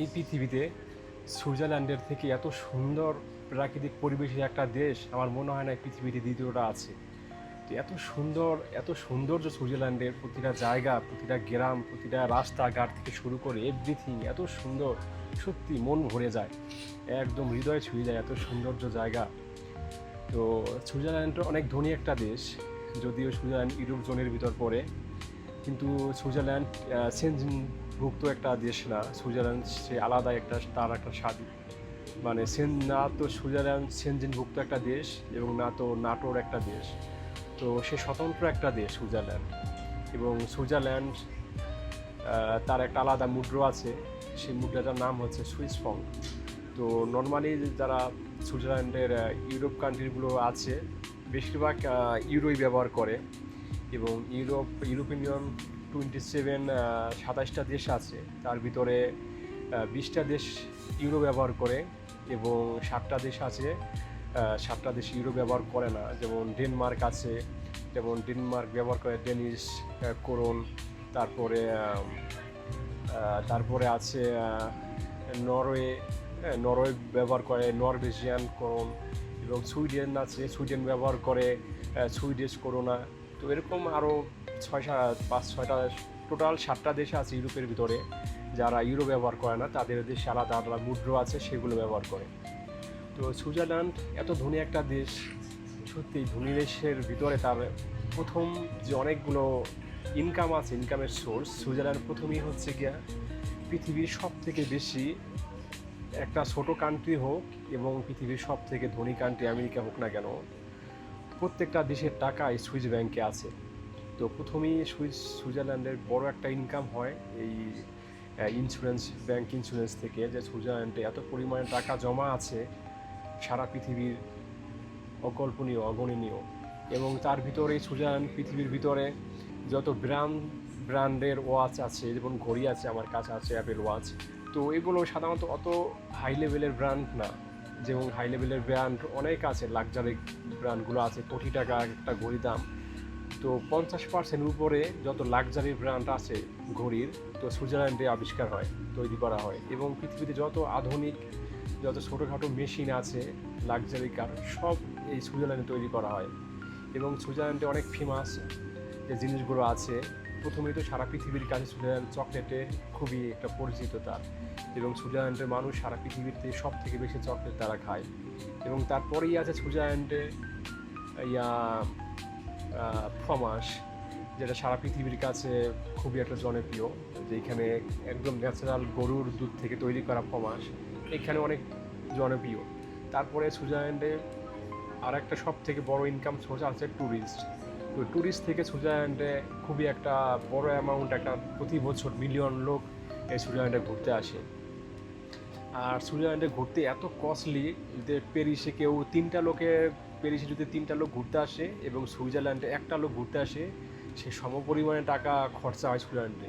এই পৃথিবীতে সুইজারল্যান্ডের থেকে এত সুন্দর প্রাকৃতিক পরিবেশের একটা দেশ আমার মনে হয় না এই পৃথিবীতে দ্বিতীয়টা আছে। তো এত সৌন্দর্য সুইজারল্যান্ডের প্রতিটা জায়গা, প্রতিটা গ্রাম, প্রতিটা রাস্তাঘাট থেকে শুরু করে এভরিথিং এত সুন্দর, সত্যি মন ভরে যায়, একদম হৃদয় ছুঁয়ে যায়, এত সৌন্দর্য জায়গা। তো সুইজারল্যান্ড অনেক ধনী একটা দেশ, যদিও সুইজারল্যান্ড ইউরোপ জোনের ভিতর পড়ে, কিন্তু সুইজারল্যান্ড সেনজেনভুক্ত একটা দেশ না। সুইজারল্যান্ড সে আলাদা একটা, তার একটা স্বাদ, মানে না তো সুইজারল্যান্ড সেনজেনভুক্ত একটা দেশ এবং না তো নাটোর একটা দেশ। তো সে স্বতন্ত্র একটা দেশ সুইজারল্যান্ড। এবং সুইজারল্যান্ড তার একটা আলাদা মুদ্রা আছে, সেই মুদ্রাটার নাম হচ্ছে সুইস ফ্রাঙ্ক। তো নর্মালি যারা সুইজারল্যান্ডের ইউরোপ কান্ট্রিগুলো আছে বেশিরভাগ ইউরোই ব্যবহার করে। এবং ইউরোপিয়ান ইউনিয়ন 27 দেশ আছে, তার ভিতরে 20টা দেশ ইউরো ব্যবহার করে এবং 7টা দেশ আছে 7টা দেশ ইউরো ব্যবহার করে না। যেমন ডেনমার্ক আছে, যেমন ডেনমার্ক ব্যবহার করে ডেনিশ করোন। তারপরে তারপরে আছে নরওয়ে, নরওয়ে ব্যবহার করে নরওয়েজিয়ান করোন। এবং সুইডেন আছে, সুইডেন ব্যবহার করে সুইডিশ করোনা। তো এরকম আরও 5-6টা, টোটাল 7টা দেশ আছে ইউরোপের ভিতরে যারা ইউরো ব্যবহার করে না, তাদের দেশে আলাদা আলাদা মুদ্রা আছে, সেগুলো ব্যবহার করে। তো সুইজারল্যান্ড এত ধনী একটা দেশ, সত্যি ধনী দেশের ভিতরে তার প্রথম যে অনেকগুলো ইনকাম আছে, ইনকামের সোর্স, সুইজারল্যান্ড প্রথমেই হচ্ছে গিয়া পৃথিবীর সব থেকে বেশি, একটা ছোট কান্ট্রি হোক এবং পৃথিবীর সব থেকে ধনী কান্ট্রি আমেরিকা হোক না কেন, প্রত্যেকটা দেশের টাকা এই সুইস ব্যাংকে আছে। তো প্রথমেই সুইজারল্যান্ডের বড় একটা ইনকাম হয় এই ব্যাংক ইন্স্যুরেন্স থেকে, যে সুইজারল্যান্ডে এত পরিমাণে টাকা জমা আছে সারা পৃথিবীর অকল্পনীয়, অগণনীয়। এবং তার ভিতরে সুইজারল্যান্ড পৃথিবীর ভিতরে যত ব্র্যান্ডের ওয়াচ আছে, যেমন ঘড়ি আছে, আমার কাছে আছে অ্যাপেল ওয়াচ। তো এগুলো সাধারণত অত হাই লেভেলের ব্র্যান্ড না, যেমন হাই লেভেলের ব্র্যান্ড অনেক আছে, লাক্সারি ব্র্যান্ডগুলো আছে, কোটি টাকা একটা ঘড়ি দাম। তো 50% উপরে যত লাক্সারি ব্র্যান্ড আছে ঘড়ির, তো সুইজারল্যান্ডে আবিষ্কার হয়, তৈরি করা হয়। এবং পৃথিবীতে যত আধুনিক, যত ছোটোখাটো মেশিন আছে লাক্সারি কার, সব এই সুইজারল্যান্ডে তৈরি করা হয়। এবং সুইজারল্যান্ডে অনেক ফেমাস যে জিনিসগুলো আছে, প্রথমেই তো সারা পৃথিবীর কাছে সুইজারল্যান্ড চকলেটে খুবই একটা পরিচিত তার। এবং সুইজারল্যান্ডের মানুষ সারা পৃথিবীতে সব থেকে বেশি চকলেট তারা খায়। এবং তারপরেই আছে সুইজারল্যান্ডে ফ্রমাস, যেটা সারা পৃথিবীর কাছে খুবই একটা জনপ্রিয়, যেখানে একদম ন্যাচারাল গরুর দুধ থেকে তৈরি করা ফ্রমাস এখানে অনেক জনপ্রিয়। তারপরে সুইজারল্যান্ডে আর একটা সব থেকে বড় ইনকাম সোর্স আছে ট্যুরিস্ট। তো ট্যুরিস্ট থেকে সুইজারল্যান্ডে খুবই একটা বড় অ্যামাউন্ট, একটা প্রতি বছর মিলিয়ন লোক এই সুইজারল্যান্ডে ঘুরতে আসে। আর সুইজারল্যান্ডে ঘুরতে এত কস্টলি যে প্যারিসে যদি 3টা লোক ঘুরতে আসে এবং সুইজারল্যান্ডে একটা লোক ঘুরতে আসে, সে সমপরিমাণে টাকা খরচা হয় সুইজারল্যান্ডে।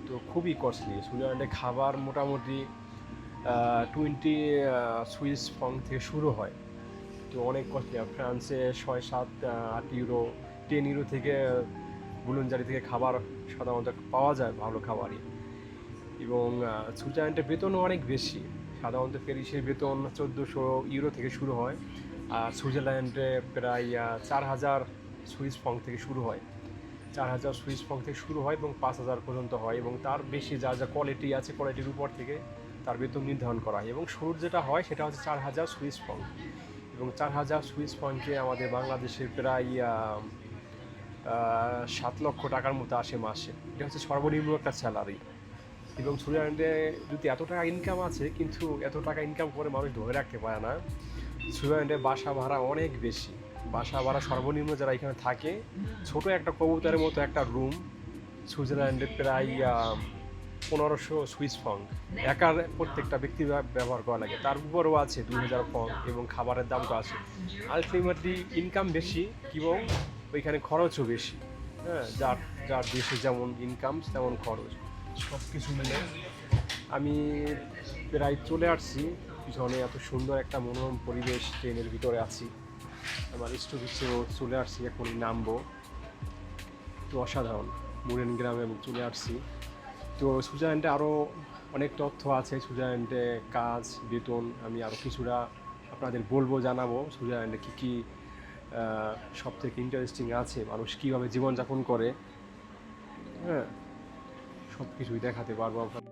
তো খুবই কস্টলি। সুইজারল্যান্ডে খাবার মোটামুটি 20 সুইস ফ্রাঙ্ক থেকে শুরু হয়। তো অনেক কস্টলি। ফ্রান্সে 6-7-8 ইউরো, 10 ইউরো থেকে বুলনজারি থেকে খাবার সাধারণত পাওয়া যায়, ভালো খাবারই। এবং সুইজারল্যান্ডের বেতনও অনেক বেশি। সাধারণত প্যারিসের বেতন 1400 ইউরো থেকে শুরু হয়, আর সুইজারল্যান্ডে প্রায় 4000 সুইস ফ্রাঙ্ক থেকে শুরু হয়। 4000 সুইস ফ্রাঙ্ক থেকে শুরু হয় এবং 5000 পর্যন্ত হয়। এবং তার বেশি যা যা কোয়ালিটি আছে, কোয়ালিটির উপর থেকে তার বেতন নির্ধারণ করা হয়। এবং শুরুর যেটা হয় সেটা হচ্ছে 4000 সুইস ফ্রাঙ্ক। এবং 4000 সুইস ফ্রাঙ্কে আমাদের বাংলাদেশের প্রায় 7 লক্ষ টাকার মতো আসে মাসে। এটা হচ্ছে সর্বনিম্ন একটা স্যালারি। এবং সুইজারল্যান্ডে যদি এত টাকা ইনকাম আছে, কিন্তু এত টাকা ইনকাম করে মানুষ ধরে রাখতে পারে না। সুইজারল্যান্ডে বাসা ভাড়া অনেক বেশি। বাসা ভাড়া সর্বনিম্ন যারা এখানে থাকে, ছোট একটা কবুতরের মতো একটা রুম সুইজারল্যান্ডে প্রায় 1500 সুইস ফ্রাঙ্ক একার প্রত্যেকটা ব্যক্তি ব্যবহার করা লাগে। তার উপরও আছে 2000 ফ্রাঙ্ক, এবং খাবারের দাম তো আছে। আলটিমেটলি ইনকাম বেশি এবং ওইখানে খরচও বেশি। হ্যাঁ, যার যার দেশে যেমন ইনকাম তেমন খরচ, সব কিছু মিলে আমি প্রায় চলে আসছি। পিছনে এত সুন্দর একটা মনোরম পরিবেশ, ট্রেনের ভিতরে আছি, আমার স্টপেজেও চলে আসছি, এখনই নামবো। তো অসাধারণ, মুরেন গ্রামে আমি চলে আসছি। তো সুইজারল্যান্ডে আরও অনেক তথ্য আছে সুইজারল্যান্ডে, কাজ, বেতন। আমি আরও কিছুটা আপনাদের বলবো, জানাবো সুইজারল্যান্ডে কী কী সব থেকে ইন্টারেস্টিং আছে, মানুষ কীভাবে জীবনযাপন করে, হ্যাঁ, সব কিছুই দেখাতে পারবো আপনার।